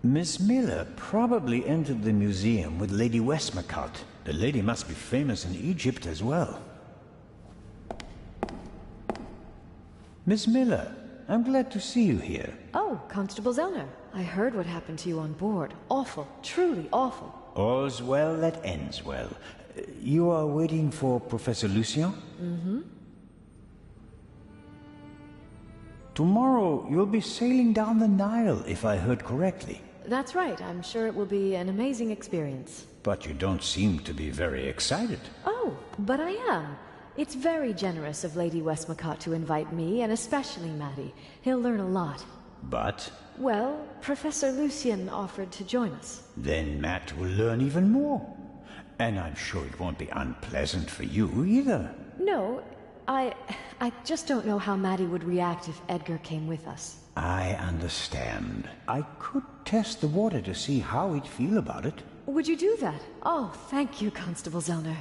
Miss Miller probably entered the museum with Lady Westmacott. The lady must be famous in Egypt as well. Miss Miller, I'm glad to see you here. Oh, Constable Zellner. I heard what happened to you on board. Awful. Truly awful. All's well that ends well. You are waiting for Professor Lucien? Mm-hmm. Tomorrow you'll be sailing down the Nile, if I heard correctly. That's right. I'm sure it will be an amazing experience. But you don't seem to be very excited. Oh, but I am. It's very generous of Lady Westmacott to invite me, and especially Matty. He'll learn a lot. But? Well, Professor Lucien offered to join us. Then Matt will learn even more. And I'm sure it won't be unpleasant for you either. No, I just don't know how Matty would react if Edgar came with us. I understand. I could test the water to see how he'd feel about it. Would you do that? Oh, thank you, Constable Zellner.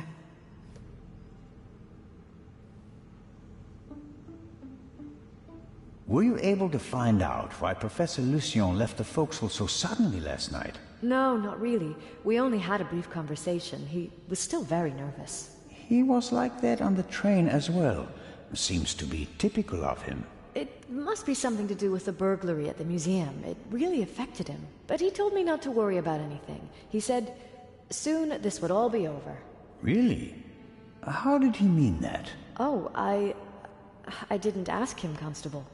Were you able to find out why Professor Lucien left the forecastle so suddenly last night? No, not really. We only had a brief conversation. He was still very nervous. He was like that on the train as well. Seems to be typical of him. It must be something to do with the burglary at the museum. It really affected him. But he told me not to worry about anything. He said, soon this would all be over. Really? How did he mean that? Oh, I didn't ask him, Constable.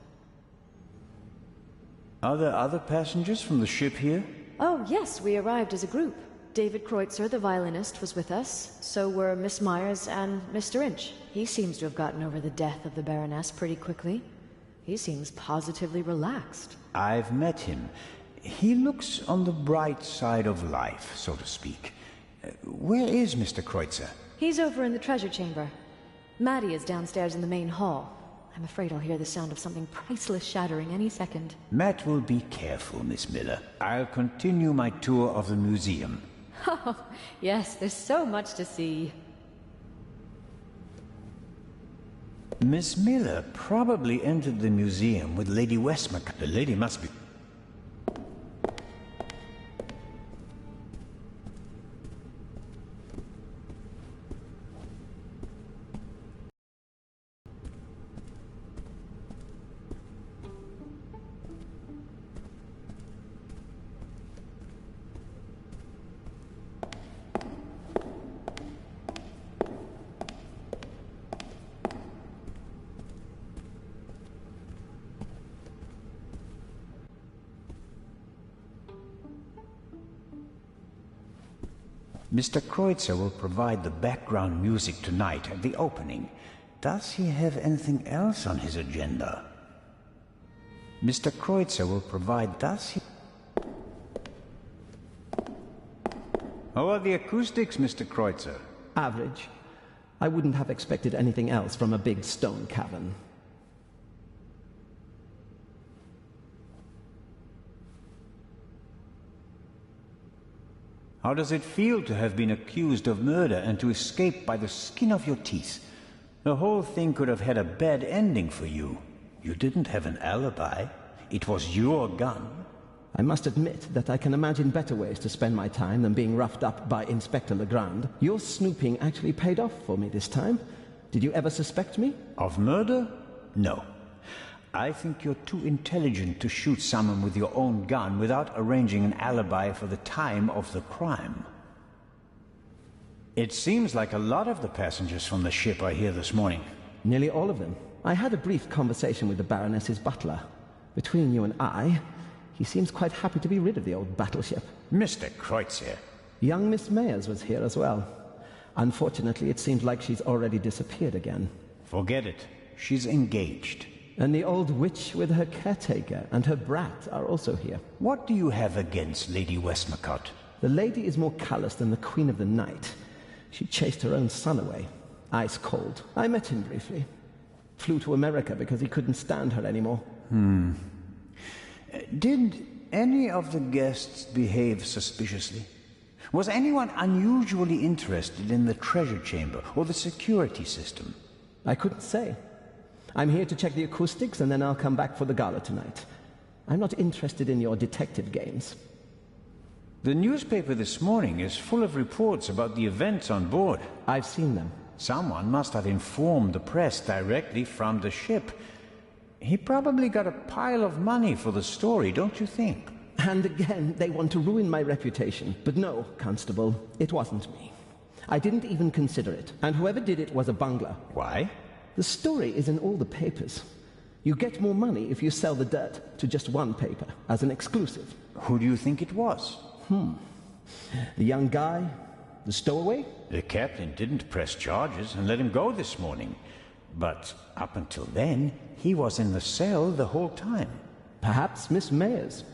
Are there other passengers from the ship here? Oh, yes, we arrived as a group. David Kreutzer, the violinist, was with us. So were Miss Myers and Mr. Inch. He seems to have gotten over the death of the Baroness pretty quickly. He seems positively relaxed. I've met him. He looks on the bright side of life, so to speak. Where is Mr. Kreutzer? He's over in the treasure chamber. Maddie is downstairs in the main hall. I'm afraid I'll hear the sound of something priceless shattering any second. Matt will be careful, Miss Miller. I'll continue my tour of the museum. Oh, yes, there's so much to see. Miss Miller probably entered the museum with Lady Westmacott. The lady must be... Mr. Kreutzer will provide the background music tonight at the opening. Does he have anything else on his agenda? Mr. Kreutzer will provide... Does he... How are the acoustics, Mr. Kreutzer? Average. I wouldn't have expected anything else from a big stone cavern. How does it feel to have been accused of murder and to escape by the skin of your teeth? The whole thing could have had a bad ending for you. You didn't have an alibi. It was your gun. I must admit that I can imagine better ways to spend my time than being roughed up by Inspector Legrand. Your snooping actually paid off for me this time. Did you ever suspect me? Of murder? No. I think you're too intelligent to shoot someone with your own gun without arranging an alibi for the time of the crime. It seems like a lot of the passengers from the ship are here this morning. Nearly all of them. I had a brief conversation with the Baroness's butler. Between you and I, he seems quite happy to be rid of the old battleship. Mr. Kreutzer. Young Miss Mayers was here as well. Unfortunately, it seems like she's already disappeared again. Forget it. She's engaged. And the old witch with her caretaker and her brat are also here. What do you have against Lady Westmacott? The lady is more callous than the Queen of the Night. She chased her own son away. Ice cold. I met him briefly. Flew to America because he couldn't stand her anymore. Did any of the guests behave suspiciously? Was anyone unusually interested in the treasure chamber or the security system? I couldn't say. I'm here to check the acoustics and then I'll come back for the gala tonight. I'm not interested in your detective games. The newspaper this morning is full of reports about the events on board. I've seen them. Someone must have informed the press directly from the ship. He probably got a pile of money for the story, don't you think? And again, they want to ruin my reputation. But no, Constable, it wasn't me. I didn't even consider it, and whoever did it was a bungler. Why? The story is in all the papers. You get more money if you sell the dirt to just one paper, as an exclusive. Who do you think it was? The young guy? The stowaway? The captain didn't press charges and let him go this morning. But up until then, he was in the cell the whole time. Perhaps Miss Mayers.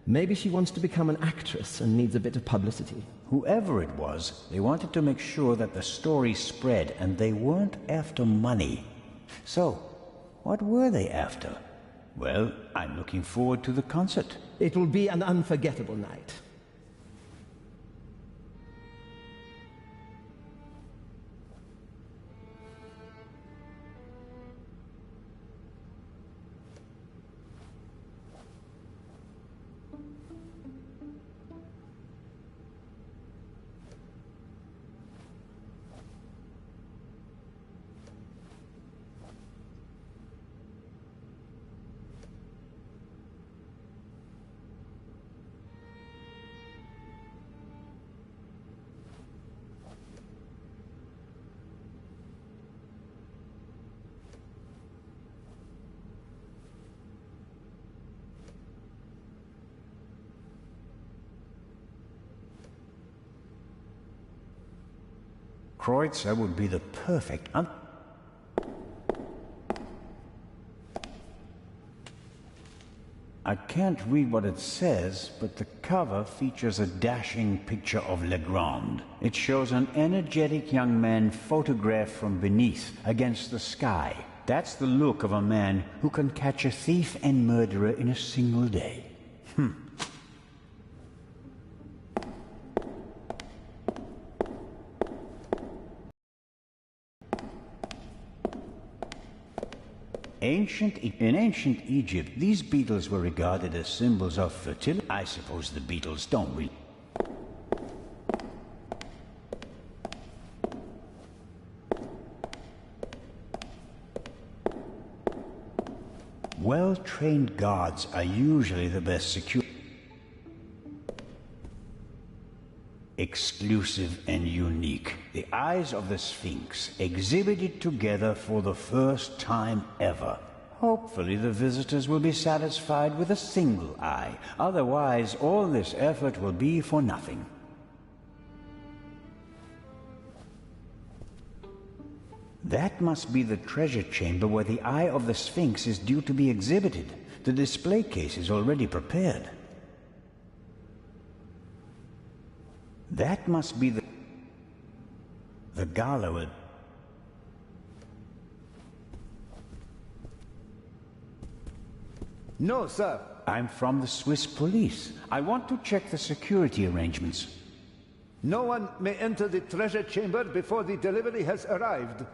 Maybe she wants to become an actress and needs a bit of publicity. Whoever it was, they wanted to make sure that the story spread, and they weren't after money. So, what were they after? Well, I'm looking forward to the concert. It will be an unforgettable night. Kreutzer would be the perfect I can't read what it says, but the cover features a dashing picture of Legrand. It shows an energetic young man photographed from beneath, against the sky. That's the look of a man who can catch a thief and murderer in a single day. In ancient Egypt, these beetles were regarded as symbols of fertility. I suppose the beetles don't really. Well-trained guards are usually the best security. Exclusive and unique. The eyes of the Sphinx exhibited together for the first time ever. Hopefully the visitors will be satisfied with a single eye. Otherwise, all this effort will be for nothing. That must be the treasure chamber where the eye of the Sphinx is due to be exhibited. The display case is already prepared. That must be the gala will... No, sir. I'm from the Swiss police. I want to check the security arrangements. No one may enter the treasure chamber before the delivery has arrived.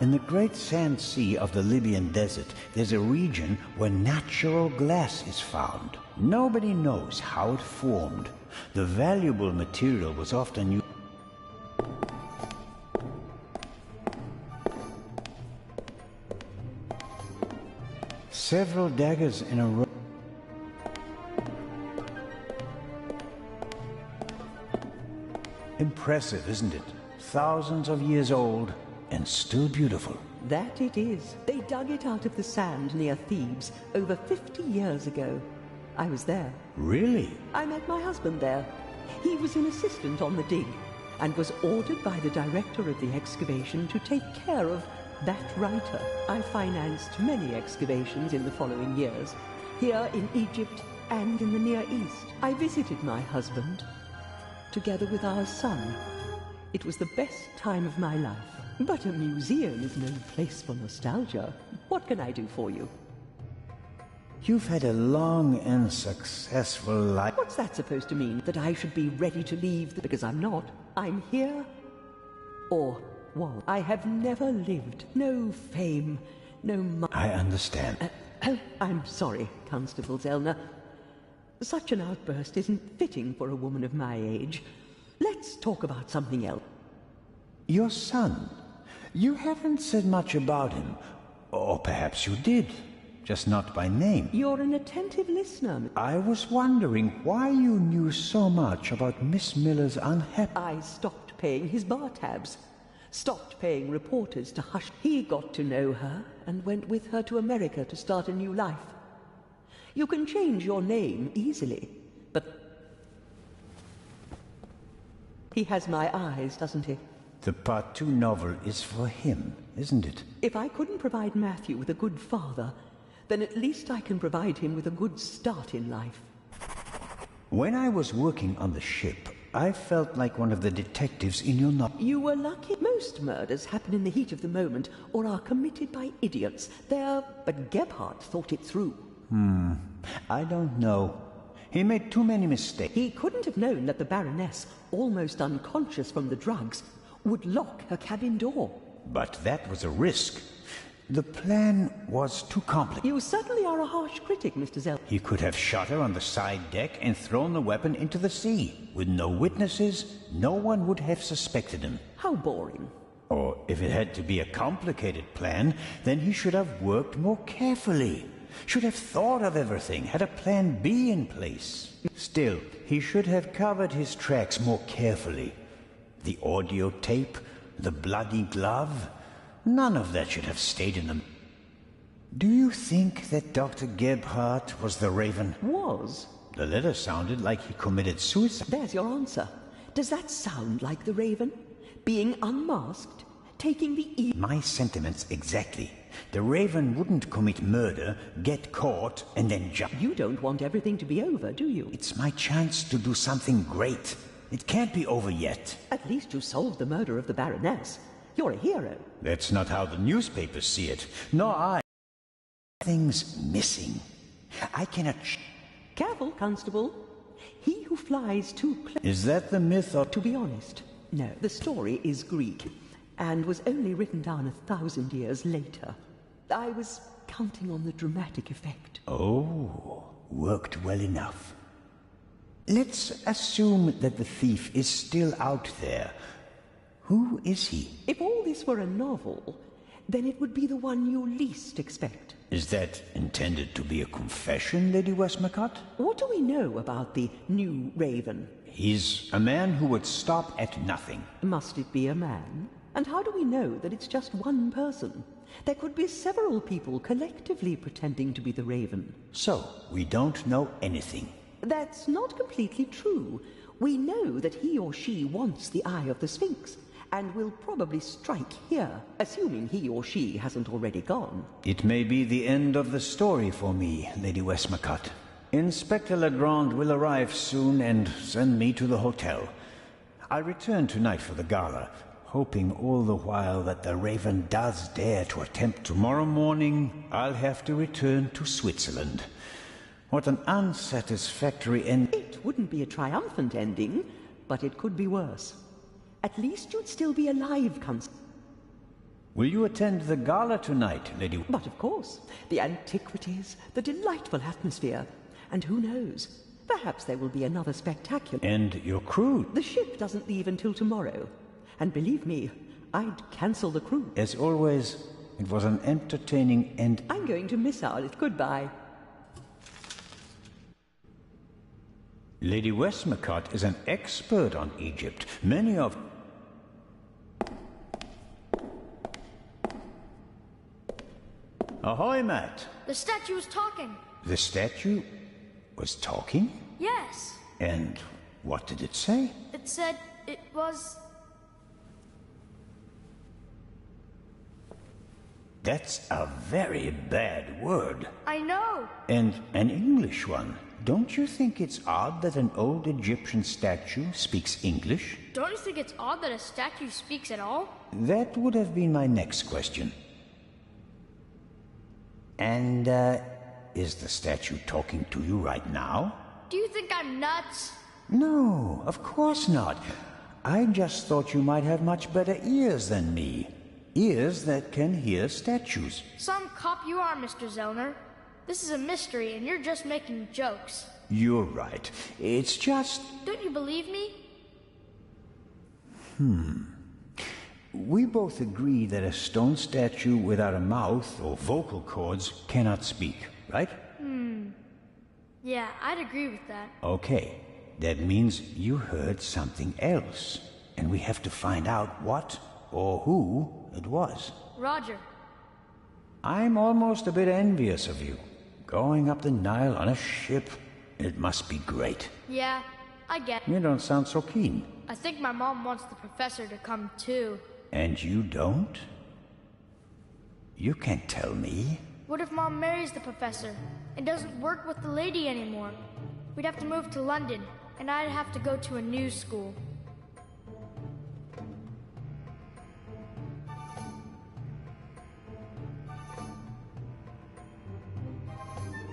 In the great sand sea of the Libyan desert, there's a region where natural glass is found. Nobody knows how it formed. The valuable material was often used. Several daggers in a row. impressive, isn't it? Thousands of years old and still beautiful. That it is. They dug it out of the sand near Thebes over 50 years ago. I was there. Really? I met my husband there. He was an assistant on the dig and was ordered by the director of the excavation to take care of that writer. I financed many excavations in the following years, here in Egypt and in the Near East. I visited my husband, together with our son. It was the best time of my life. But a museum is no place for nostalgia. What can I do for you? You've had a long and successful life. What's that supposed to mean? That I should be ready to leave? Because I'm not. I'm here. Or was. I have never lived. No fame, no money. I understand. I'm sorry, Constable Zellner. Such an outburst isn't fitting for a woman of my age. Let's talk about something else. Your son. You haven't said much about him. Or perhaps you did. Just not by name. You're an attentive listener. I was wondering why you knew so much about Miss Miller's unhappy... I stopped paying his bar tabs. Stopped paying reporters to hush. He got to know her and went with her to America to start a new life. You can change your name easily, but... He has my eyes, doesn't he? The Part 2 novel is for him, isn't it? If I couldn't provide Matthew with a good father, then at least I can provide him with a good start in life. When I was working on the ship, I felt like one of the detectives in your novel. You were lucky. Most murders happen in the heat of the moment or are committed by idiots. But Gebhardt thought it through. I don't know. He made too many mistakes. He couldn't have known that the Baroness, almost unconscious from the drugs, would lock her cabin door. But that was a risk. The plan was too complicated. You certainly are a harsh critic, Mr. Zell. He could have shot her on the side deck and thrown the weapon into the sea. With no witnesses, no one would have suspected him. How boring. Or if it had to be a complicated plan, then he should have worked more carefully. Should have thought of everything, had a plan B in place. Still, he should have covered his tracks more carefully. The audio tape, the bloody glove, none of that should have stayed in them. Do you think that Dr. Gebhardt was the Raven? Was? The letter sounded like he committed suicide. There's your answer. Does that sound like the Raven? Being unmasked? Taking the My sentiments exactly. The Raven wouldn't commit murder, get caught, and then jump. You don't want everything to be over, do you? It's my chance to do something great. It can't be over yet. At least you solved the murder of the Baroness. You're a hero. That's not how the newspapers see it. Nor I. Things missing. I cannot... Careful, Constable. He who flies too close... Is that the myth of... To be honest, no. The story is Greek, and was only written down 1,000 years later. I was counting on the dramatic effect. Oh, worked well enough. Let's assume that the thief is still out there. Who is he? If all this were a novel, then it would be the one you least expect. Is that intended to be a confession, Lady Westmacott? What do we know about the new Raven? He's a man who would stop at nothing. Must it be a man? And how do we know that it's just one person? There could be several people collectively pretending to be the Raven. So, we don't know anything. That's not completely true. We know that he or she wants the Eye of the Sphinx, and will probably strike here, assuming he or she hasn't already gone. It may be the end of the story for me, Lady Westmacott. Inspector Legrand will arrive soon and send me to the hotel. I'll return tonight for the gala, hoping all the while that the Raven does dare to attempt. Tomorrow morning, I'll have to return to Switzerland. What an unsatisfactory end. It wouldn't be a triumphant ending, but it could be worse. At least you'd still be alive, Constable. Will you attend the gala tonight, Lady... But of course, the antiquities, the delightful atmosphere, and who knows, perhaps there will be another spectacular... And your crew? The ship doesn't leave until tomorrow, and believe me, I'd cancel the crew. As always, it was an entertaining and... I'm going to miss our... Goodbye. Lady Westmacott is an expert on Egypt. Many of... Ahoy, Matt. The statue was talking. The statue was talking? Yes. And what did it say? It said it was... That's a very bad word. I know. And an English one. Don't you think it's odd that an old Egyptian statue speaks English? Don't you think it's odd that a statue speaks at all? That would have been my next question. And, is the statue talking to you right now? Do you think I'm nuts? No, of course not. I just thought you might have much better ears than me. Ears that can hear statues. Some cop you are, Mr. Zellner. This is a mystery, and you're just making jokes. You're right. It's just... Don't you believe me? We both agree that a stone statue without a mouth or vocal cords cannot speak, right? Yeah, I'd agree with that. Okay. That means you heard something else. And we have to find out what or who it was. Roger. I'm almost a bit envious of you. Going up the Nile on a ship. It must be great. Yeah, I get it. You don't sound so keen. I think my mom wants the professor to come too. And you don't? You can't tell me. What if Mom marries the professor and doesn't work with the lady anymore? We'd have to move to London, and I'd have to go to a new school.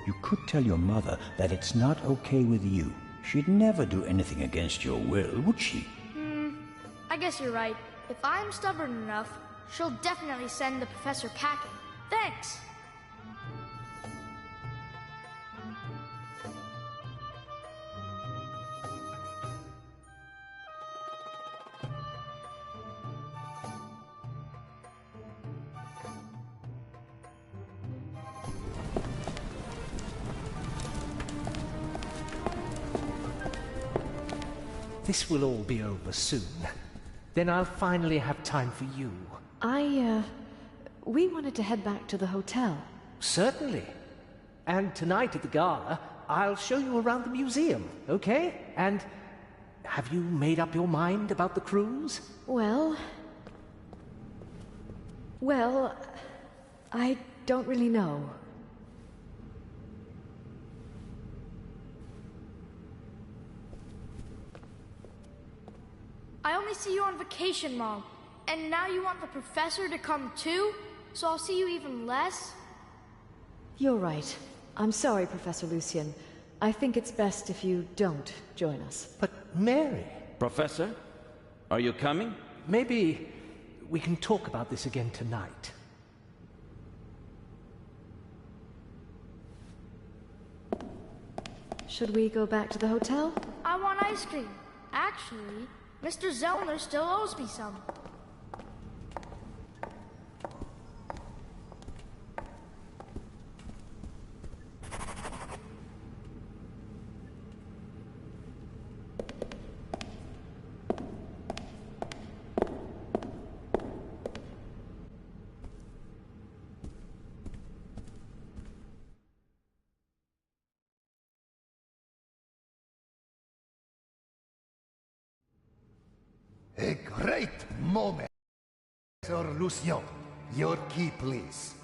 You could tell your mother that it's not okay with you. She'd never do anything against your will, would she? I guess you're right. If I'm stubborn enough, she'll definitely send the professor packing. Thanks! This will all be over soon. Then I'll finally have time for you. We wanted to head back to the hotel. Certainly. And tonight at the gala, I'll show you around the museum, okay? And have you made up your mind about the cruise? Well, I don't really know. I only see you on vacation, Mom. And now you want the professor to come too? So I'll see you even less? You're right. I'm sorry, Professor Lucien. I think it's best if you don't join us. But Mary... Professor, are you coming? Maybe we can talk about this again tonight. Should we go back to the hotel? I want ice cream. Actually, Mr. Zellner still owes me some. A great moment. Sir Lucien, your key, please.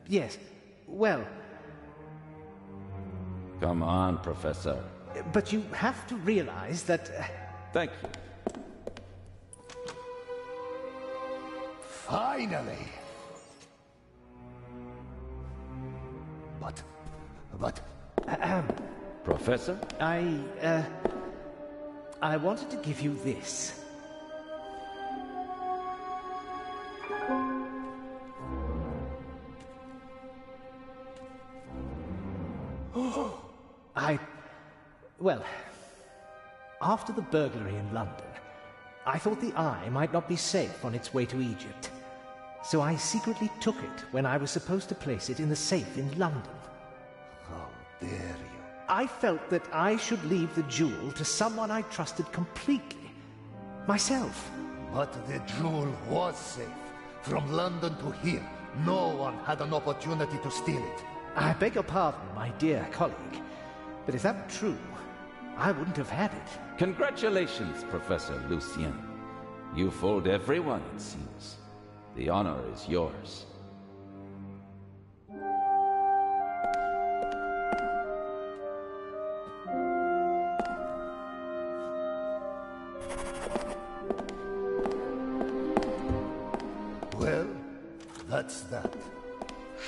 Yes. Well, Come on, Professor. but you have to realize that... Thank you. Finally. But... Professor? I wanted to give you this. Well, after the burglary in London, I thought the Eye might not be safe on its way to Egypt. So I secretly took it when I was supposed to place it in the safe in London. How dare you? I felt that I should leave the jewel to someone I trusted completely. Myself. But the jewel was safe. From London to here, no one had an opportunity to steal it. I beg your pardon, my dear colleague. But if that were true, I wouldn't have had it. Congratulations, Professor Lucien. You fooled everyone, it seems. The honor is yours. Well, that's that.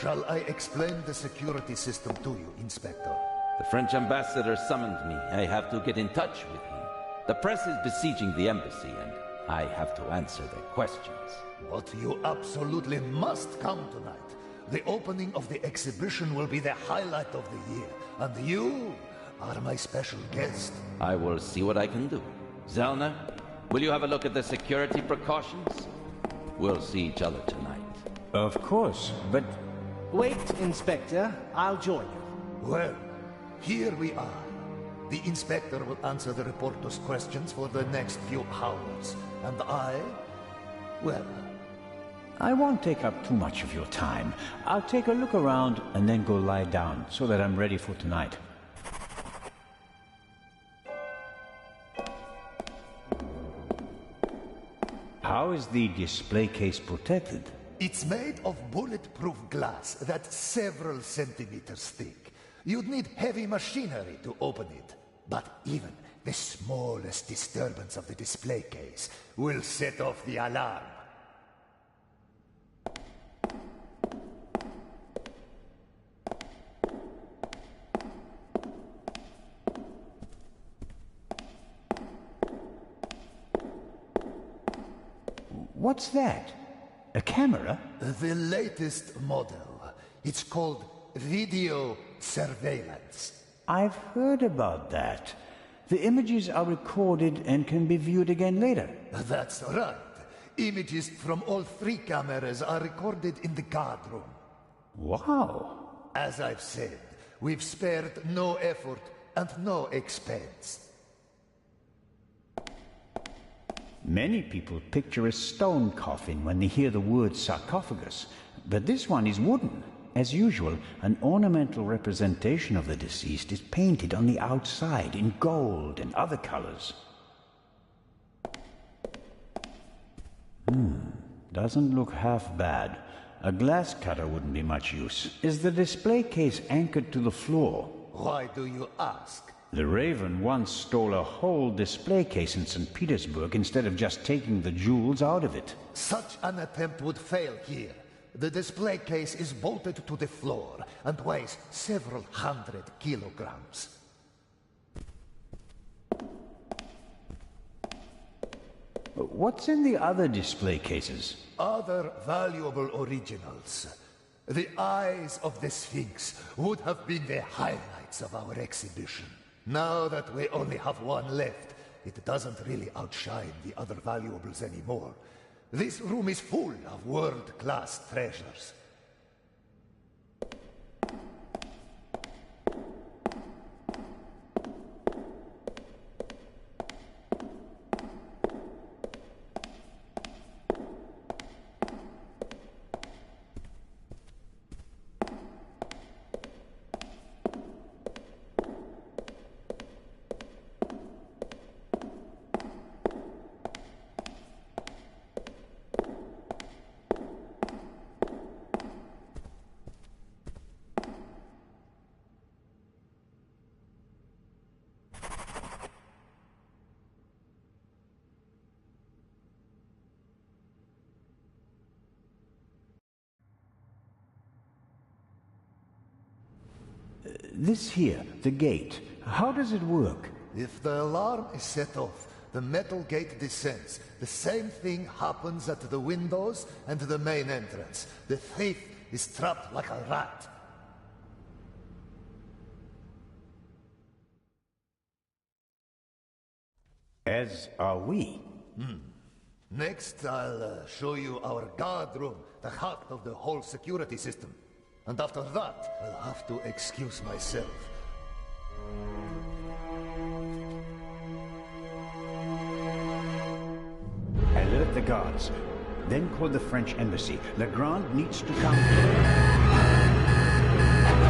Shall I explain the security system to you, Inspector? The French ambassador summoned me. I have to get in touch with him. The press is besieging the embassy, and I have to answer their questions. But you absolutely must come tonight. The opening of the exhibition will be the highlight of the year, and you are my special guest. I will see what I can do. Zelna, will you have a look at the security precautions? We'll see each other tonight. Of course, but... Wait, Inspector. I'll join you. Well, here we are. The Inspector will answer the reporter's questions for the next few hours. And well... I won't take up too much of your time. I'll take a look around and then go lie down so that I'm ready for tonight. How is the display case protected? It's made of bulletproof glass that's several centimeters thick. You'd need heavy machinery to open it. But even the smallest disturbance of the display case will set off the alarm. What's that? A camera? The latest model. It's called video surveillance. I've heard about that. The images are recorded and can be viewed again later. That's right. Images from all 3 cameras are recorded in the guard room. Wow. As I've said, we've spared no effort and no expense. Many people picture a stone coffin when they hear the word sarcophagus, but this one is wooden. As usual, an ornamental representation of the deceased is painted on the outside in gold and other colors. Doesn't look half bad. A glass cutter wouldn't be much use. Is the display case anchored to the floor? Why do you ask? The Raven once stole a whole display case in St. Petersburg instead of just taking the jewels out of it. Such an attempt would fail here. The display case is bolted to the floor and weighs several hundred kilograms. What's in the other display cases? Other valuable originals. The eyes of the Sphinx would have been the highlights of our exhibition. Now that we only have one left, it doesn't really outshine the other valuables anymore. This room is full of world-class treasures. This here, the gate, how does it work? If the alarm is set off, the metal gate descends. The same thing happens at the windows and the main entrance. The thief is trapped like a rat. As are we. Next, I'll show you our guard room, the heart of the whole security system. And after that, I'll have to excuse myself. Alert the guards. Then call the French embassy. Legrand needs to come.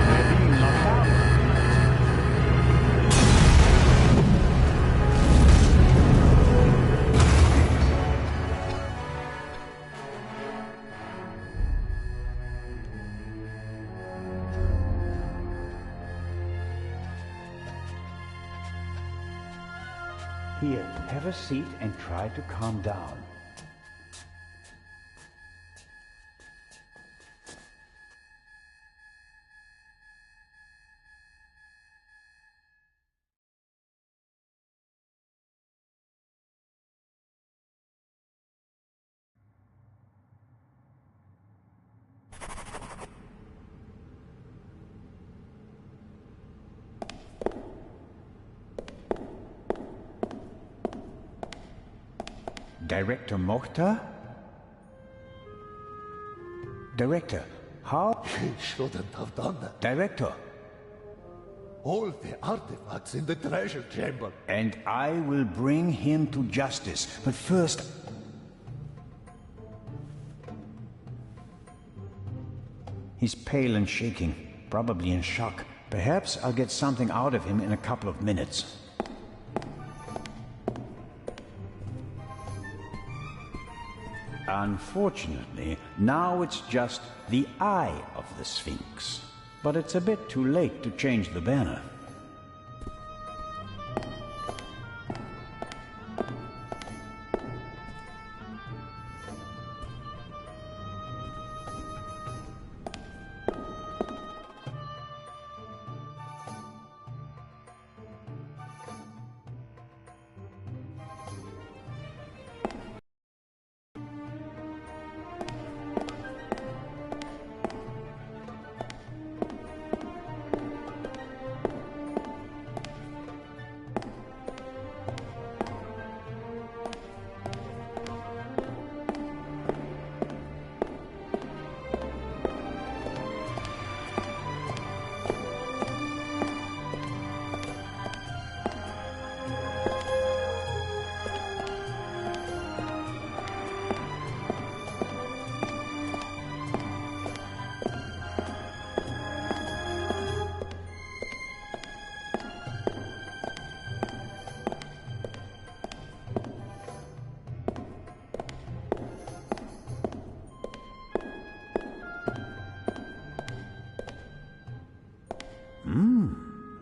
We're being locked out. Here, have a seat and try to calm down. Director Mokhtar? Director, how? He shouldn't have done that. Director. All the artifacts in the treasure chamber. And I will bring him to justice. But first... He's pale and shaking, probably in shock. Perhaps I'll get something out of him in a couple of minutes. Unfortunately, now it's just the eye of the Sphinx. But it's a bit too late to change the banner.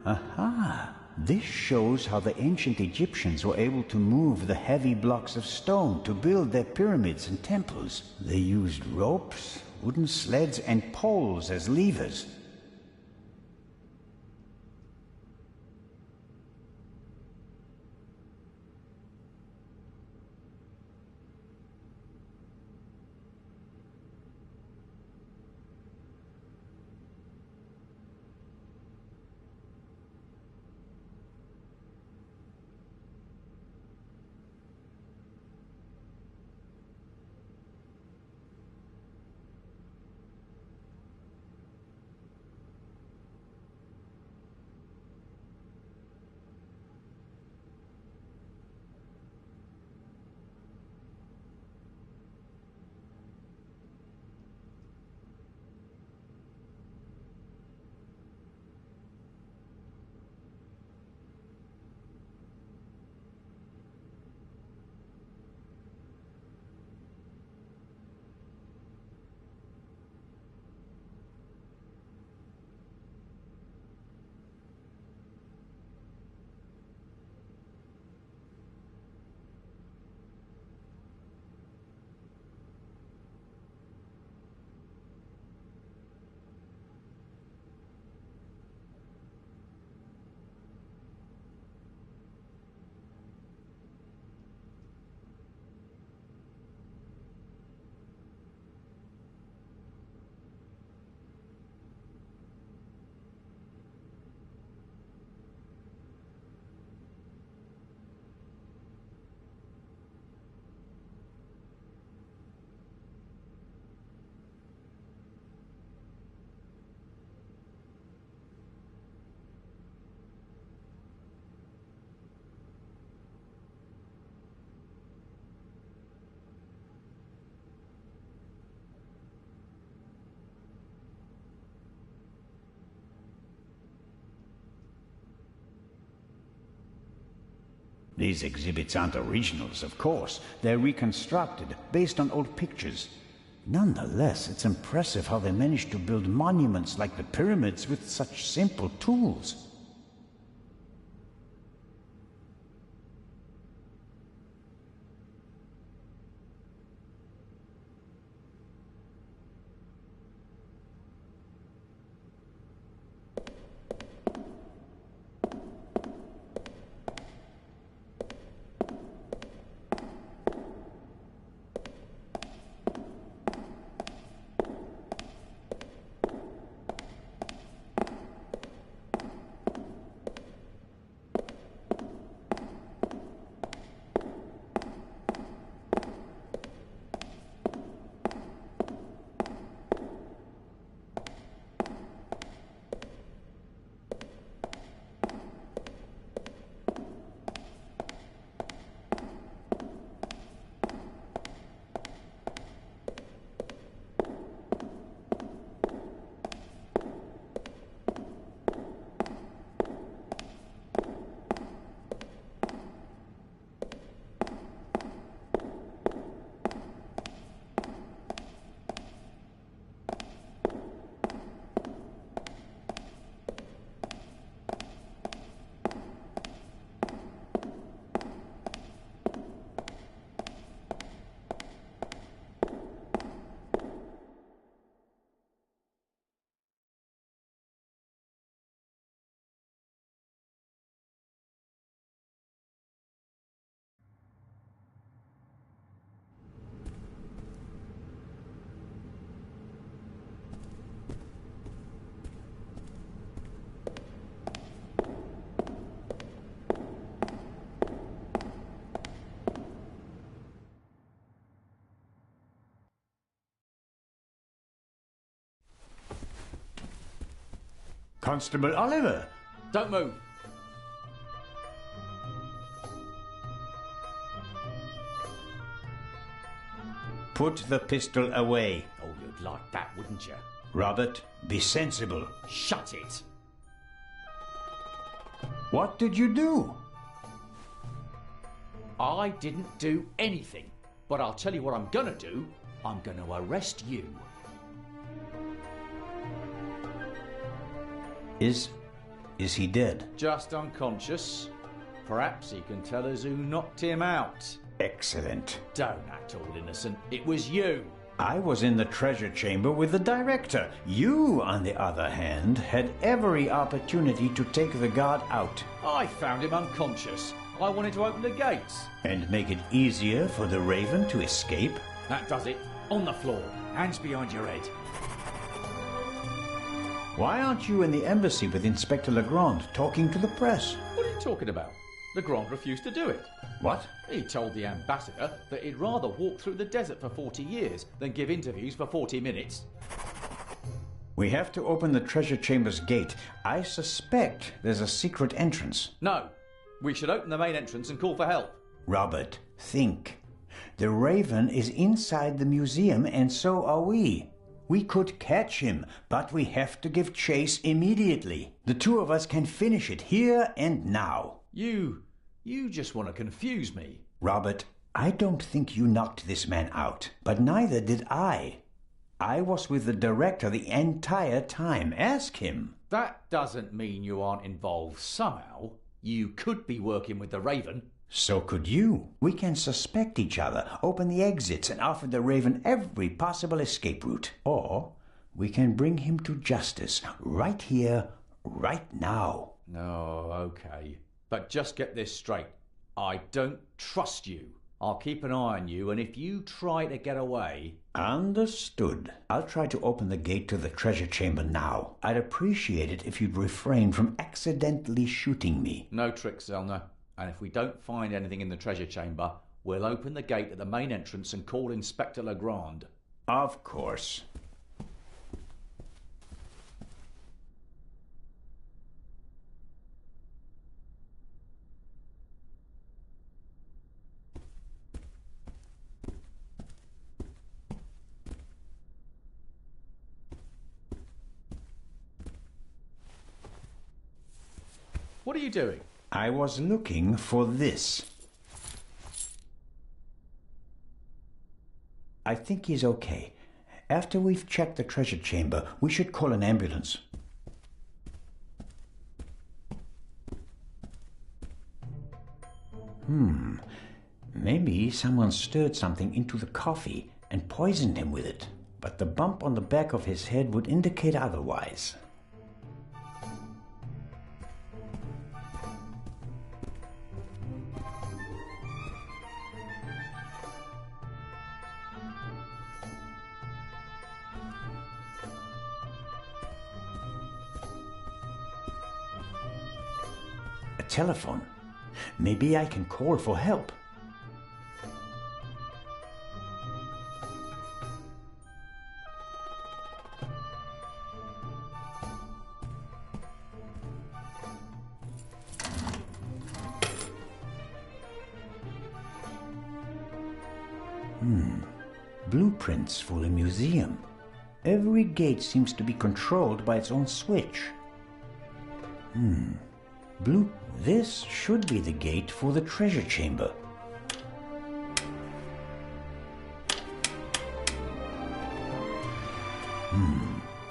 Aha! This shows how the ancient Egyptians were able to move the heavy blocks of stone to build their pyramids and temples. They used ropes, wooden sleds, and poles as levers. These exhibits aren't originals, of course. They're reconstructed, based on old pictures. Nonetheless, it's impressive how they managed to build monuments like the pyramids with such simple tools. Constable Oliver! Don't move! Put the pistol away. Oh, you'd like that, wouldn't you? Robert, be sensible. Shut it! What did you do? I didn't do anything. But I'll tell you what I'm gonna do. I'm gonna arrest you. Is he dead? Just unconscious. Perhaps he can tell us who knocked him out. Excellent. Don't act all innocent. It was you. I was in the treasure chamber with the director. You, on the other hand, had every opportunity to take the guard out. I found him unconscious. I wanted to open the gates. And make it easier for the Raven to escape? That does it. On the floor. Hands behind your head. Why aren't you in the embassy with Inspector Legrand talking to the press? What are you talking about? Legrand refused to do it. What? He told the ambassador that he'd rather walk through the desert for 40 years than give interviews for 40 minutes. We have to open the treasure chamber's gate. I suspect there's a secret entrance. No. We should open the main entrance and call for help. Robert, think. The Raven is inside the museum, and so are we. We could catch him, but we have to give chase immediately. The two of us can finish it here and now. You just want to confuse me. Robert, I don't think you knocked this man out, but neither did I. I was with the director the entire time. Ask him. That doesn't mean you aren't involved somehow. You could be working with the Raven. So could you. We can suspect each other, open the exits, and offer the Raven every possible escape route. Or we can bring him to justice right here, right now. No, okay. But just get this straight. I don't trust you. I'll keep an eye on you, and if you try to get away... Understood. I'll try to open the gate to the treasure chamber now. I'd appreciate it if you'd refrain from accidentally shooting me. No tricks, Zelna. And if we don't find anything in the treasure chamber, we'll open the gate at the main entrance and call Inspector Legrand. Of course. What are you doing? I was looking for this. I think he's okay. After we've checked the treasure chamber, we should call an ambulance. Maybe someone stirred something into the coffee and poisoned him with it, but the bump on the back of his head would indicate otherwise. A telephone. Maybe I can call for help. Blueprints for the museum. Every gate seems to be controlled by its own switch. This should be the gate for the treasure chamber.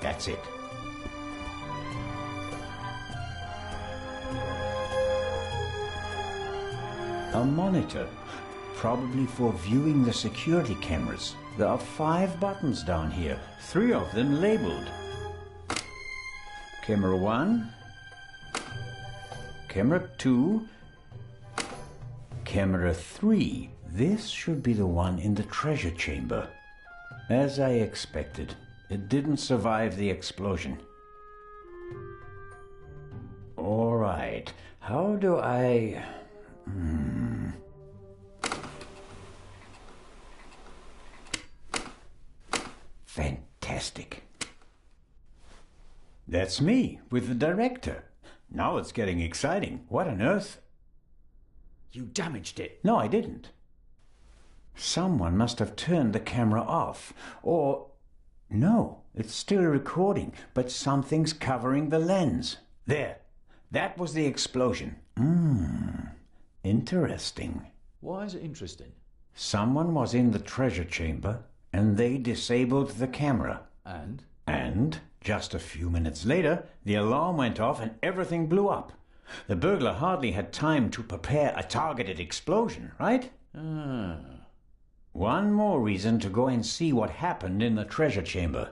That's it. A monitor, probably for viewing the security cameras. There are 5 buttons down here, 3 of them labeled. Camera 1, Camera 2, Camera 3. This should be the one in the treasure chamber. As I expected, it didn't survive the explosion. All right, how do I... Fantastic. That's me, with the director. Now it's getting exciting. What on earth? You damaged it. No, I didn't. Someone must have turned the camera off. Or... No, it's still recording, but something's covering the lens. There. That was the explosion. Interesting. Why is it interesting? Someone was in the treasure chamber, and they disabled the camera. And, just a few minutes later, the alarm went off and everything blew up. The burglar hardly had time to prepare a targeted explosion, right? One more reason to go and see what happened in the treasure chamber.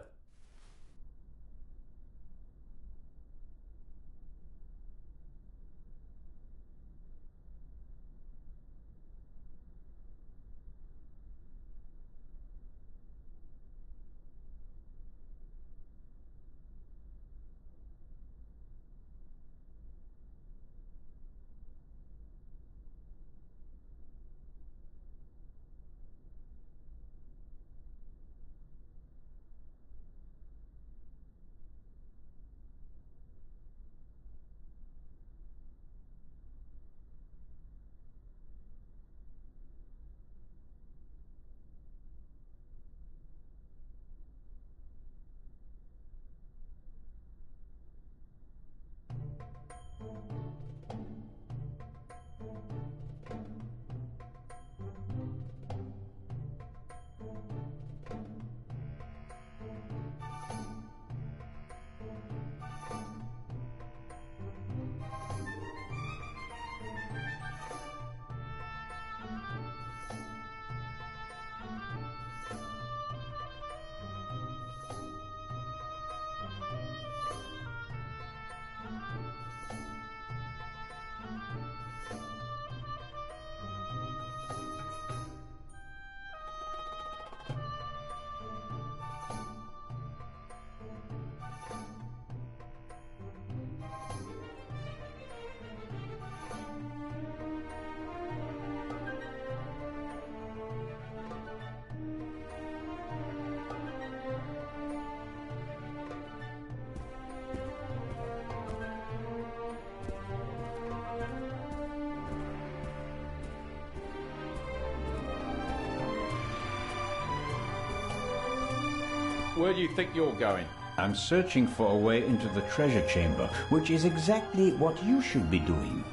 Where do you think you're going? I'm searching for a way into the treasure chamber, which is exactly what you should be doing.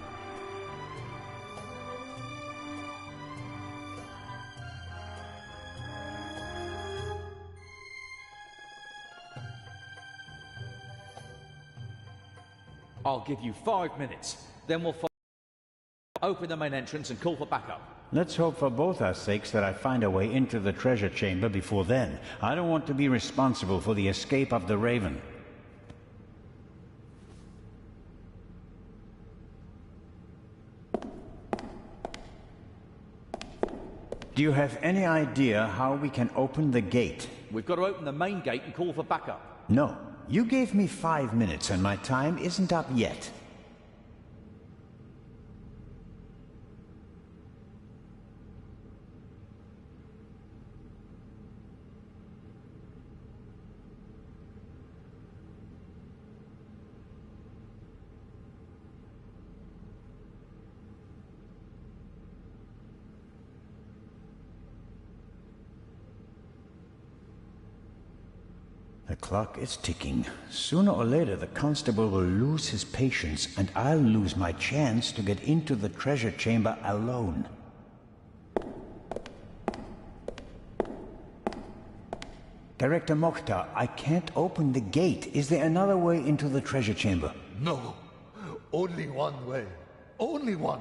I'll give you 5 minutes. Then we'll open the main entrance and call for backup. Let's hope for both our sakes that I find a way into the treasure chamber before then. I don't want to be responsible for the escape of the Raven. Do you have any idea how we can open the gate? We've got to open the main gate and call for backup. No. You gave me 5 minutes and my time isn't up yet. The clock is ticking. Sooner or later, the constable will lose his patience, and I'll lose my chance to get into the treasure chamber alone. Director Mokhtar, I can't open the gate. Is there another way into the treasure chamber? No. Only one way. Only one.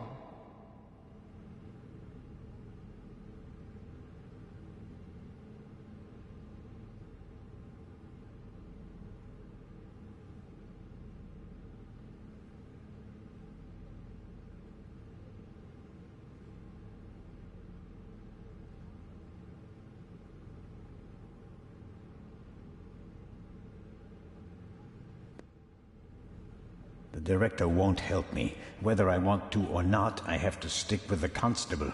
The director won't help me. Whether I want to or not, I have to stick with the constable.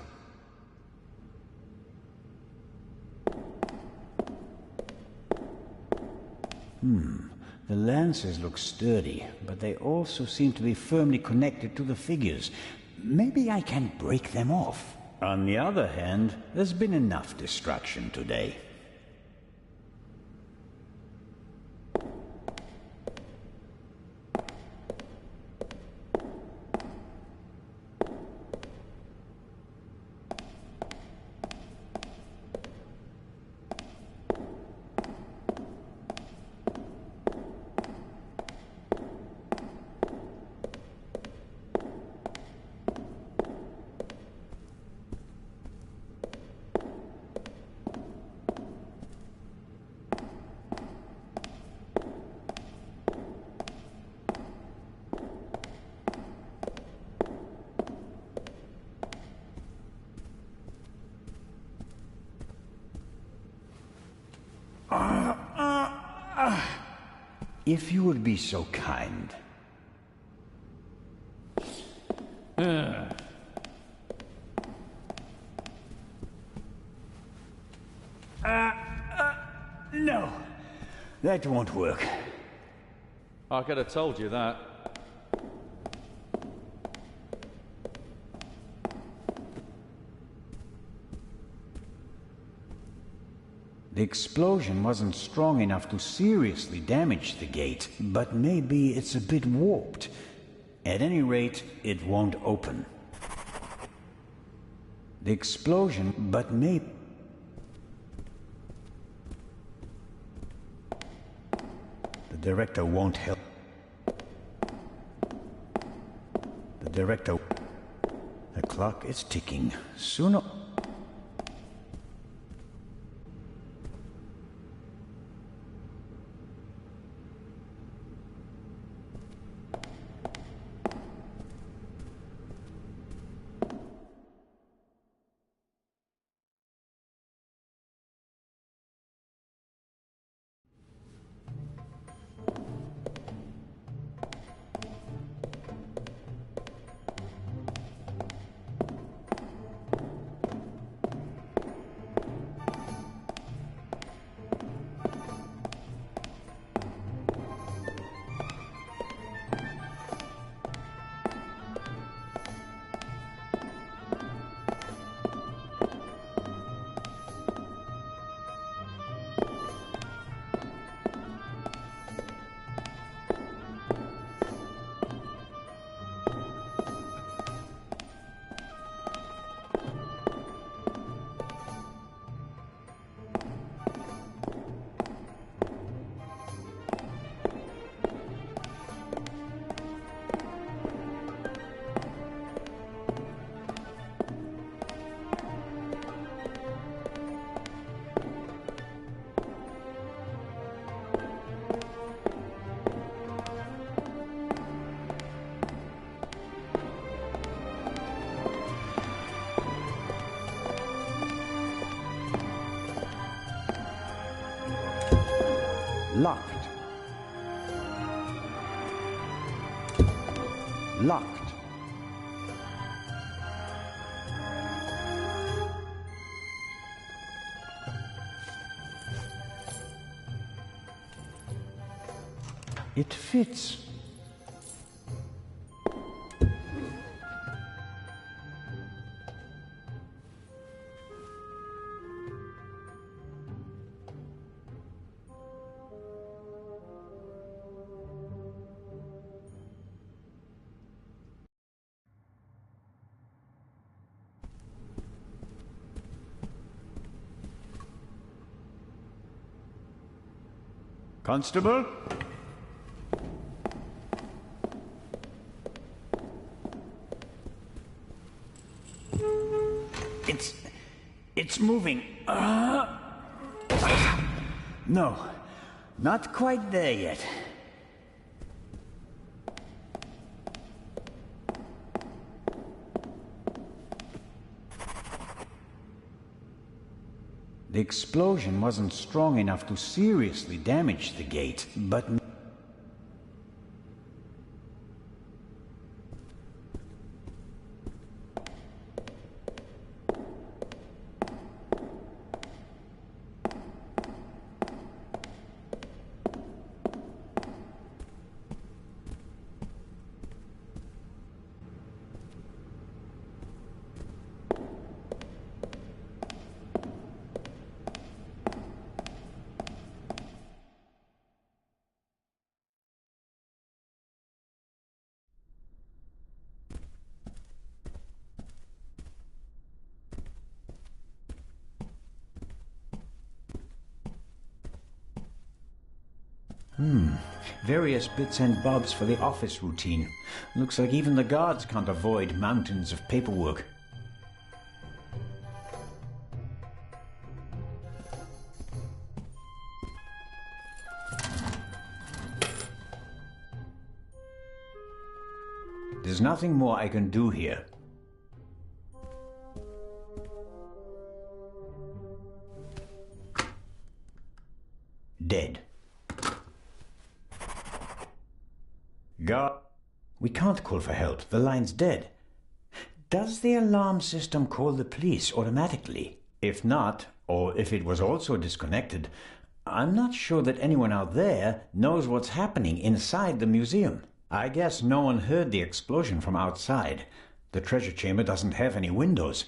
The lances look sturdy, but they also seem to be firmly connected to the figures. Maybe I can break them off. On the other hand, there's been enough destruction today. If you would be so kind. No, that won't work. I could have told you that. The explosion wasn't strong enough to seriously damage the gate, but maybe it's a bit warped. At any rate, it won't open. The explosion, but maybe... The director won't help. The director... The clock is ticking. Sooner... Locked. Locked. It fits. Constable? It's moving. No, not quite there yet. The explosion wasn't strong enough to seriously damage the gate, but... Various bits and bobs for the office routine. Looks like even the guards can't avoid mountains of paperwork. There's nothing more I can do here. Dead. God, we can't call for help. The line's dead. Does the alarm system call the police automatically? If not, or if it was also disconnected, I'm not sure that anyone out there knows what's happening inside the museum. I guess no one heard the explosion from outside. The treasure chamber doesn't have any windows,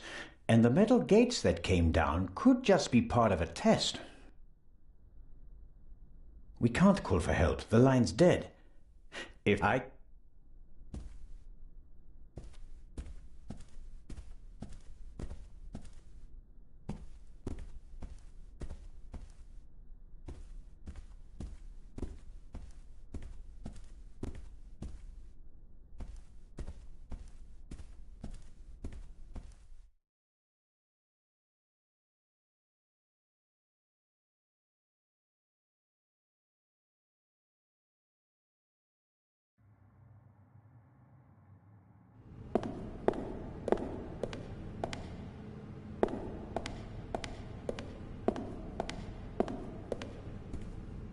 and the metal gates that came down could just be part of a test. We can't call for help. The line's dead. If I...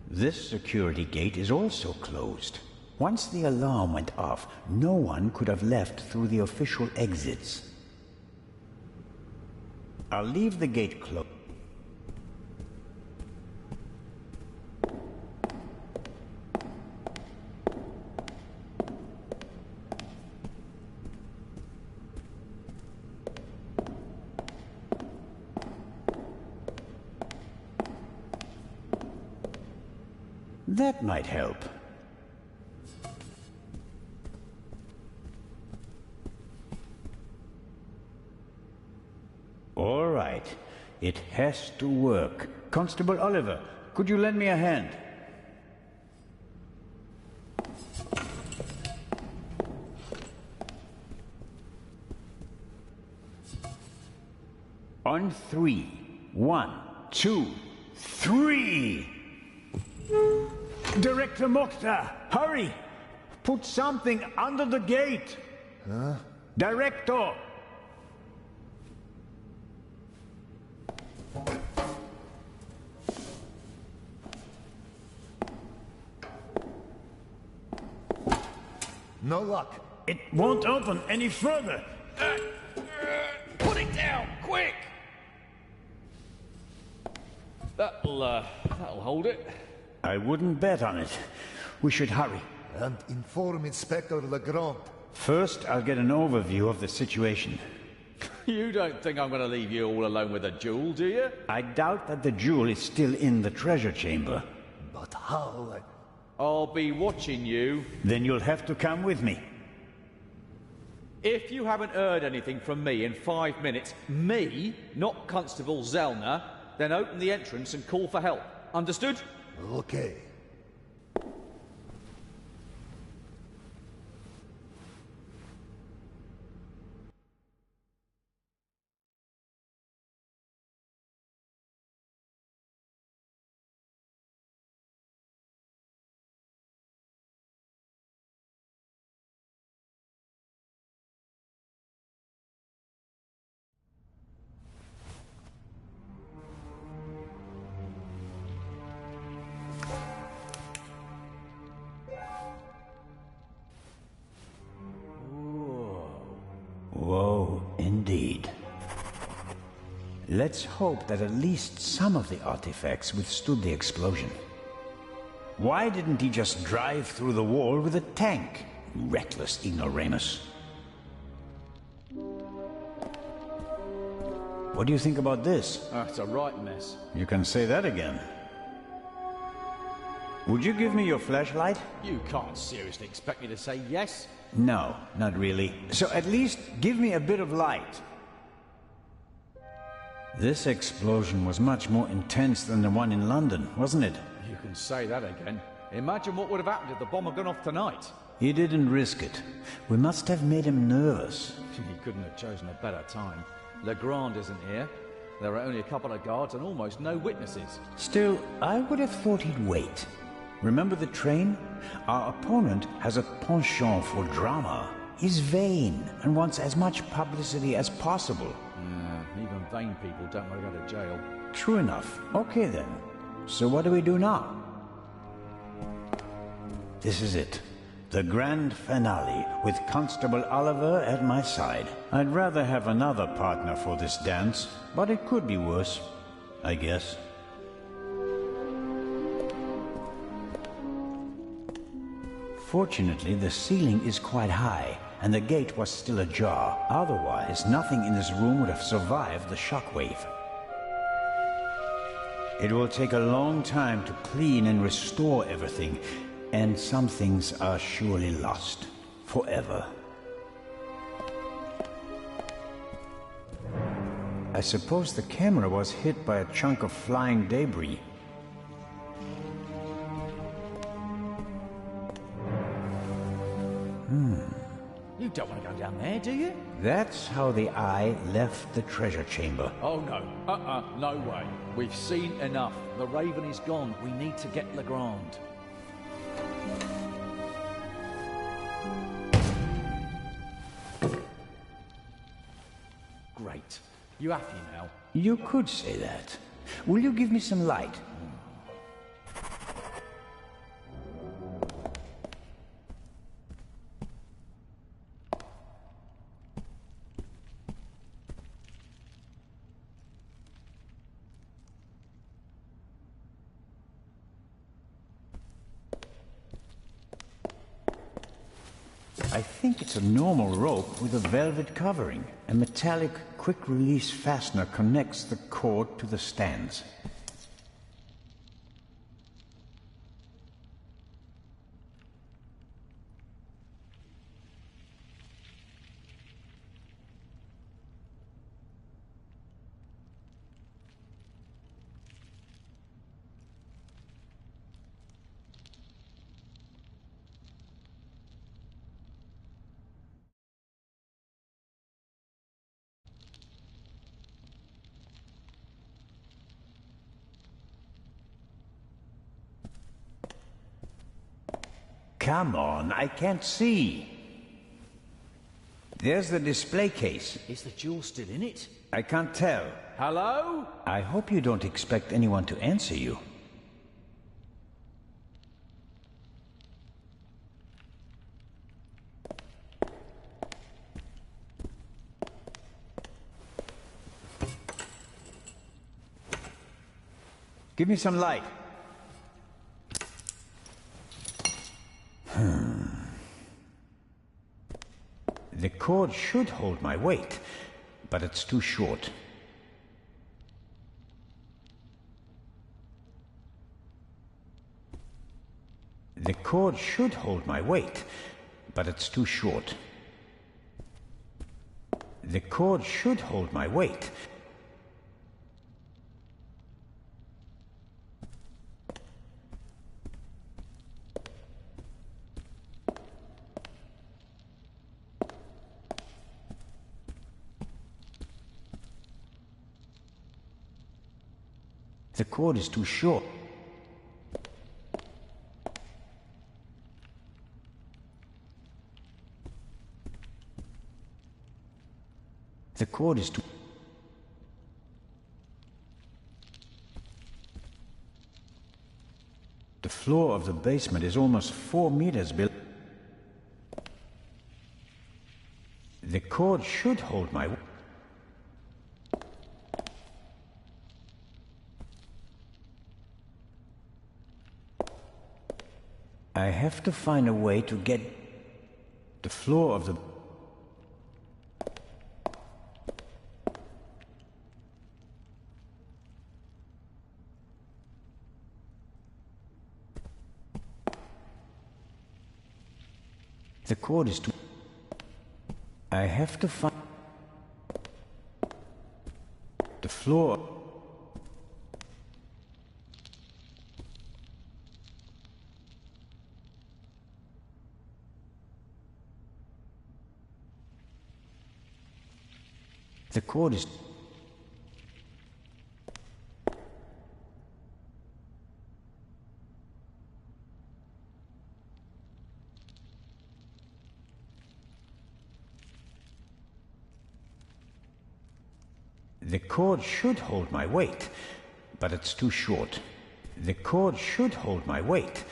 This security gate is also closed. Once the alarm went off, no one could have left through the official exits. I'll leave the gate closed. That might help. All right. It has to work. Constable Oliver, could you lend me a hand? On three. 1, 2, 3! Director Mokhtar, hurry! Put something under the gate! Huh? Director! No luck. It won't open any further. Put it down, quick! That'll hold it. I wouldn't bet on it. We should hurry. And inform Inspector Legrand. First, I'll get an overview of the situation. You don't think I'm going to leave you all alone with a jewel, do you? I doubt that the jewel is still in the treasure chamber. But how? I'll be watching you. Then you'll have to come with me. If you haven't heard anything from me in 5 minutes, me, not Constable Zellner, then open the entrance and call for help. Understood? Okay. Whoa, indeed. Let's hope that at least some of the artifacts withstood the explosion. Why didn't he just drive through the wall with a tank? Reckless ignoramus. What do you think about this? That's a right mess. You can say that again. Would you give me your flashlight? You can't seriously expect me to say yes. No, not really. So at least give me a bit of light. This explosion was much more intense than the one in London, wasn't it? You can say that again. Imagine what would have happened if the bomb had gone off tonight. He didn't risk it. We must have made him nervous. He couldn't have chosen a better time. Legrand isn't here. There are only a couple of guards and almost no witnesses. Still, I would have thought he'd wait. Remember the train? Our opponent has a penchant for drama. He's vain and wants as much publicity as possible. Even vain people don't want to go to jail. True enough. Okay then. So what do we do now? This is it. The grand finale, with Constable Oliver at my side. I'd rather have another partner for this dance, but it could be worse, I guess. Fortunately, the ceiling is quite high, and the gate was still ajar. Otherwise, nothing in this room would have survived the shockwave. It will take a long time to clean and restore everything, and some things are surely lost forever. I suppose the camera was hit by a chunk of flying debris. You don't want to go down there, do you? That's how the eye left the treasure chamber. Oh, no. No way. We've seen enough. The Raven is gone. We need to get Legrand. Great. You happy now? You could say that. Will you give me some light? I think it's a normal rope with a velvet covering. A metallic quick-release fastener connects the cord to the stands. Come on, I can't see. There's the display case. Is the jewel still in it? I can't tell. Hello? I hope you don't expect anyone to answer you. Give me some light. The cord should hold my weight, but it's too short. The cord should hold my weight, but it's too short. The cord should hold my weight. The cord is too short. The cord is too... The floor of the basement is almost 4 meters below. The cord should hold my... I have to find a way to get the floor of the... The cord is too... I have to find the floor. The cord is... The cord should hold my weight, but it's too short. The cord should hold my weight.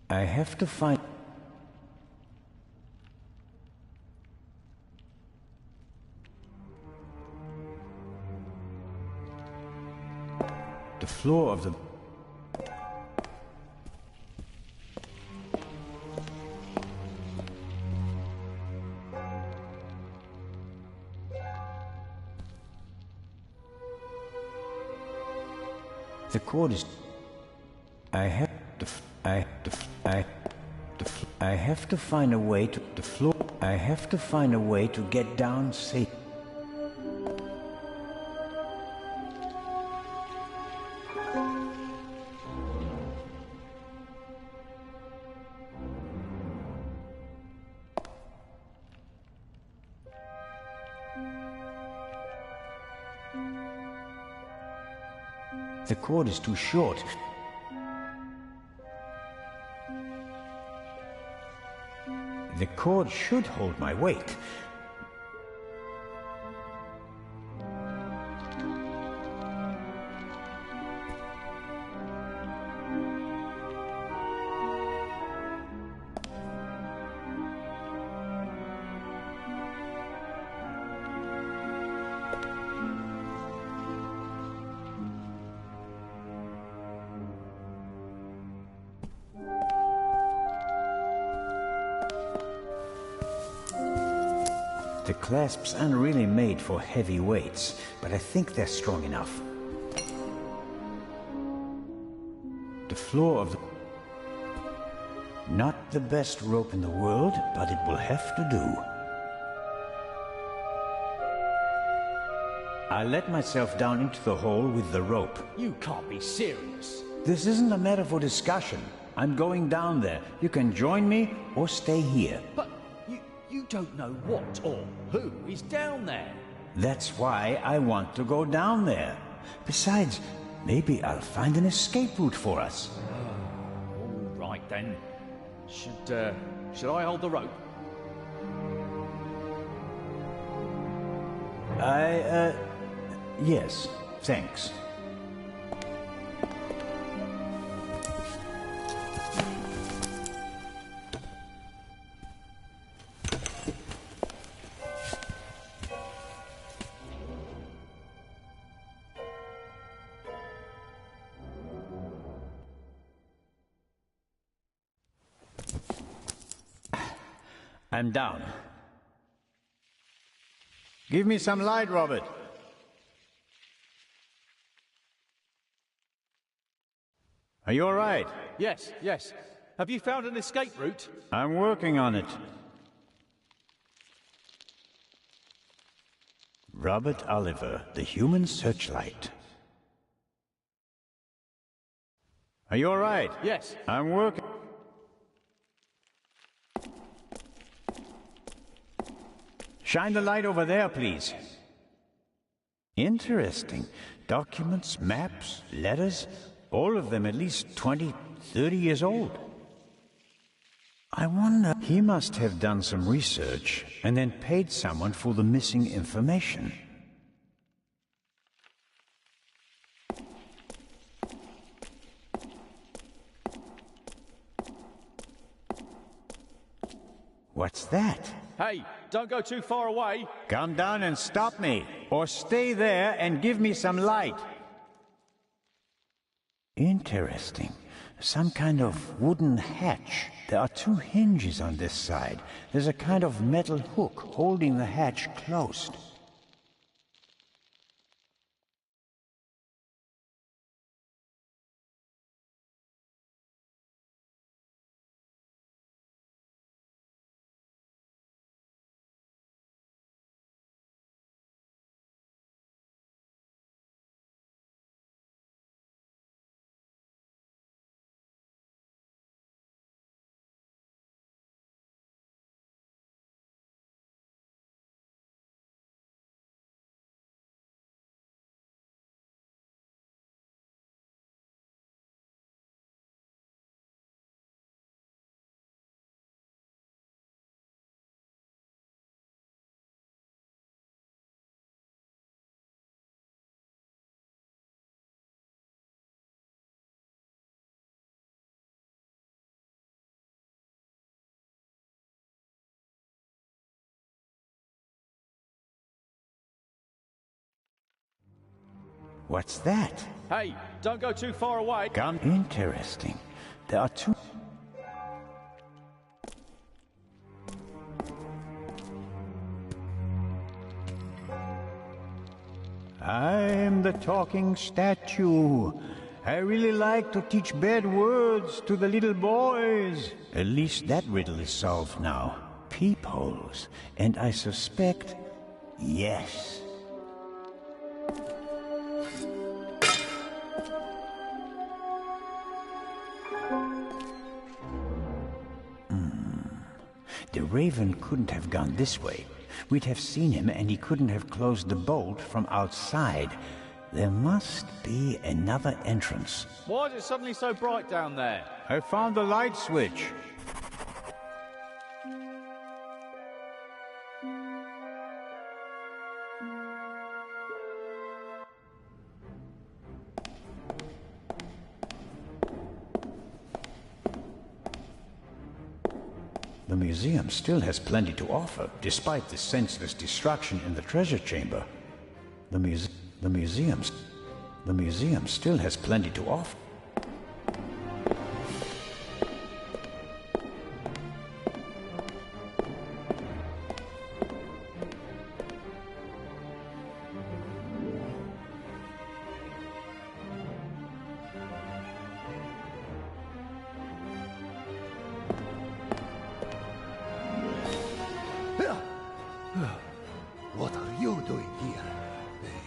I have to find... the floor of the... The cord is... I have to... I have to find a way to... the floor... I have to find a way to get down safe. The cord is too short. The cord should hold my weight. The clasps aren't really made for heavy weights, but I think they're strong enough. The floor of the... Not the best rope in the world, but it will have to do. I let myself down into the hole with the rope. You can't be serious. This isn't a matter for discussion. I'm going down there. You can join me or stay here. But you don't know what or who is down there. That's why I want to go down there. Besides, maybe I'll find an escape route for us. All right then. Should I hold the rope? Yes, thanks. I'm down. Give me some light, Robert. Are you all right? Yes, yes. Have you found an escape route? I'm working on it. Robert Oliver, the human searchlight. Are you all right? Yes. I'm working. Shine the light over there, please. Interesting. Documents, maps, letters, all of them at least 20, 30 years old. I wonder, he must have done some research and then paid someone for the missing information. What's that? Hey, don't go too far away. Come down and stop me, or stay there and give me some light. Interesting. Some kind of wooden hatch. There are two hinges on this side. There's a kind of metal hook holding the hatch closed. What's that? Hey, don't go too far away. Gun. Interesting. There are two. I'm the talking statue. I really like to teach bad words to the little boys. At least that riddle is solved now. Peepholes. And I suspect... yes. The Raven couldn't have gone this way. We'd have seen him and he couldn't have closed the bolt from outside. There must be another entrance. Why is it suddenly so bright down there? I found the light switch. The museum still has plenty to offer, despite the senseless destruction in the treasure chamber. The museum still has plenty to offer. What are you doing here?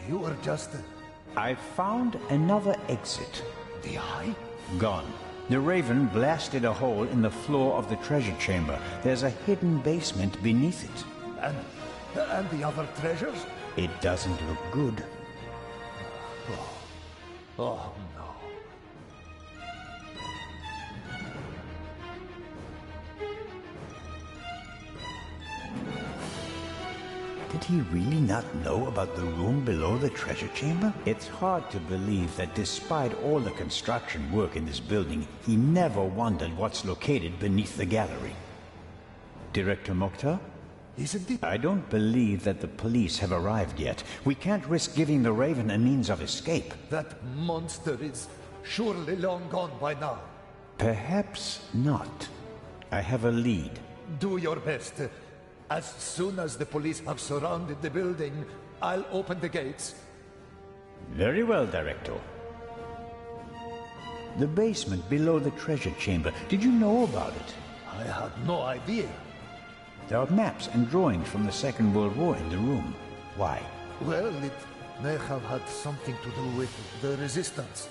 You were just... I found another exit. The eye? Gone. The Raven blasted a hole in the floor of the treasure chamber. There's a hidden basement beneath it. And the other treasures? It doesn't look good. Oh, no. Did he really not know about the room below the treasure chamber? It's hard to believe that despite all the construction work in this building, he never wondered what's located beneath the gallery. Director Mokhtar? Isn't it? I don't believe that the police have arrived yet. We can't risk giving the Raven a means of escape. That monster is surely long gone by now. Perhaps not. I have a lead. Do your best. As soon as the police have surrounded the building, I'll open the gates. Very well, Director. The basement below the treasure chamber. Did you know about it? I had no idea. There are maps and drawings from the Second World War in the room. Why? Well, it may have had something to do with the resistance.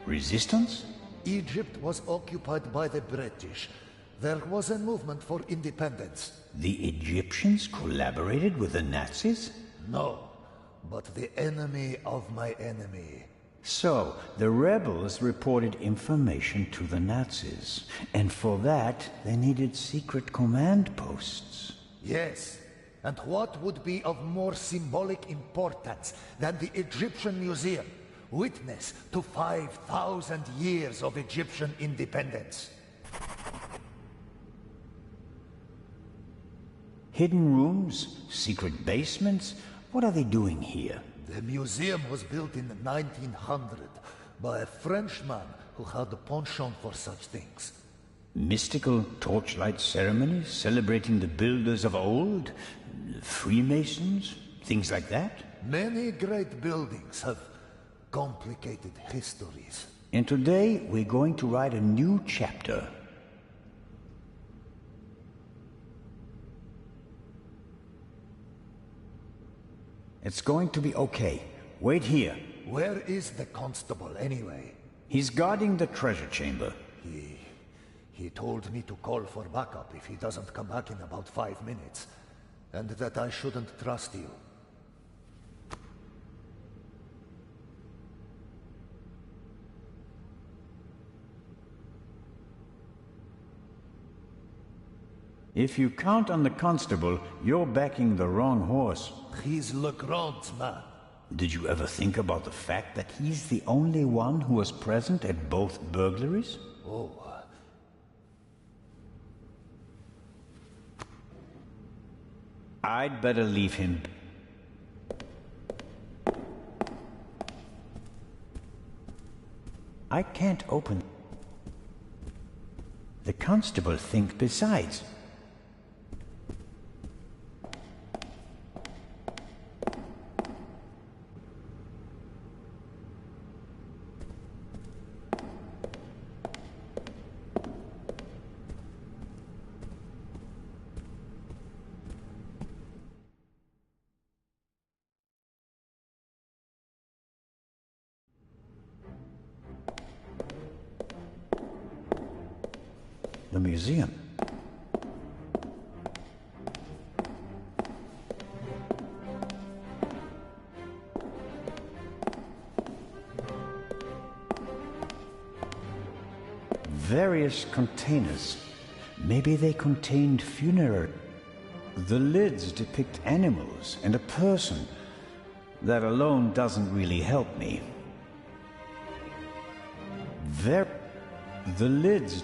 Resistance? Egypt was occupied by the British. There was a movement for independence. The Egyptians collaborated with the Nazis? No, but the enemy of my enemy. So, the rebels reported information to the Nazis, and for that they needed secret command posts. Yes, and what would be of more symbolic importance than the Egyptian Museum, witness to 5,000 years of Egyptian independence? Hidden rooms? Secret basements? What are they doing here? The museum was built in 1900 by a Frenchman who had a penchant for such things. Mystical torchlight ceremonies celebrating the builders of old? Freemasons? Things like that? Many great buildings have complicated histories. And today we're going to write a new chapter. It's going to be okay. Wait here. Where is the constable, anyway? He's guarding the treasure chamber. He told me to call for backup if he doesn't come back in about 5 minutes, and that I shouldn't trust you. If you count on the constable, you're backing the wrong horse. He's Legrand's man. Did you ever think about the fact that he's the only one who was present at both burglaries? Oh. I'd better leave him. I can't open. The constable thinks besides. The museum. Various containers. Maybe they contained funerary. The lids depict animals and a person. That alone doesn't really help me. The lids.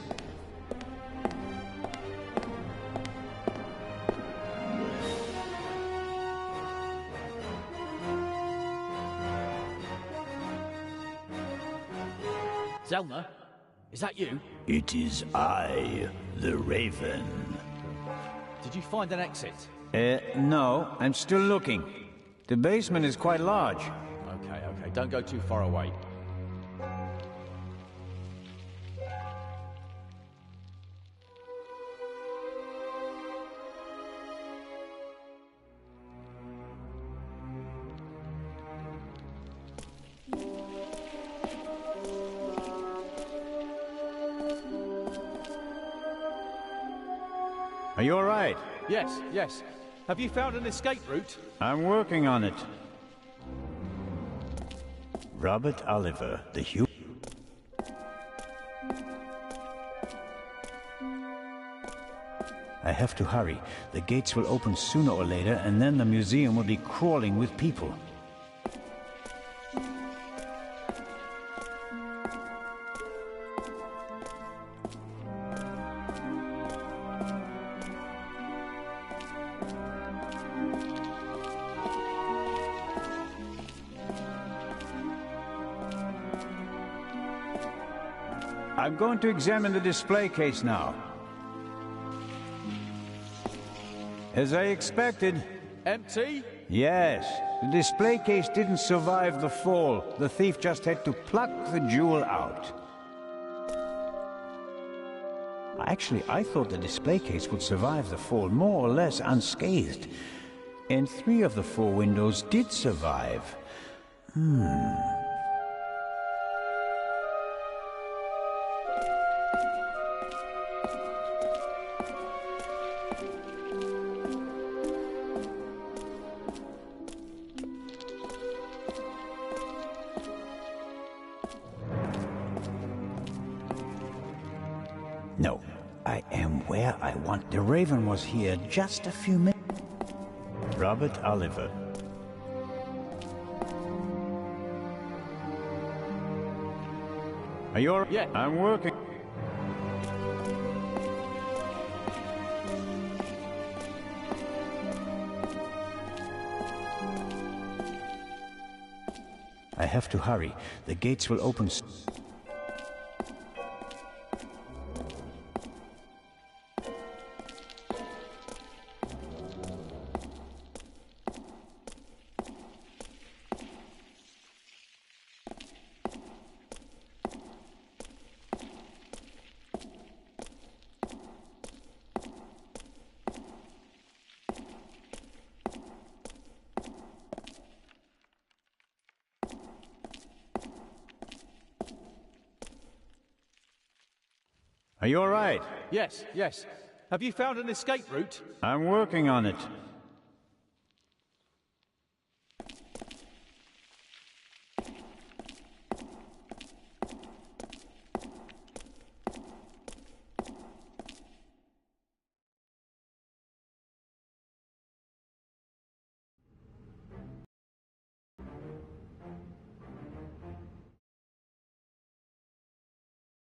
Zelna, is that you? It is I, the Raven. Did you find an exit? No, I'm still looking. The basement is quite large. Okay, don't go too far away. Are you all right? Yes. Have you found an escape route? I'm working on it. Robert Oliver, the human. I have to hurry. The gates will open sooner or later, and then the museum will be crawling with people. I'm going to examine the display case now. As I expected. Empty? Yes. The display case didn't survive the fall. The thief just had to pluck the jewel out. Actually, I thought the display case would survive the fall more or less unscathed. And 3 of the 4 windows did survive. No, I am where I want. The Raven was here just a few minutes. Robert Oliver. Are you all right? Yeah. I'm working. I have to hurry. The gates will open soon. Are you all right? Yes, yes. Have you found an escape route? I'm working on it.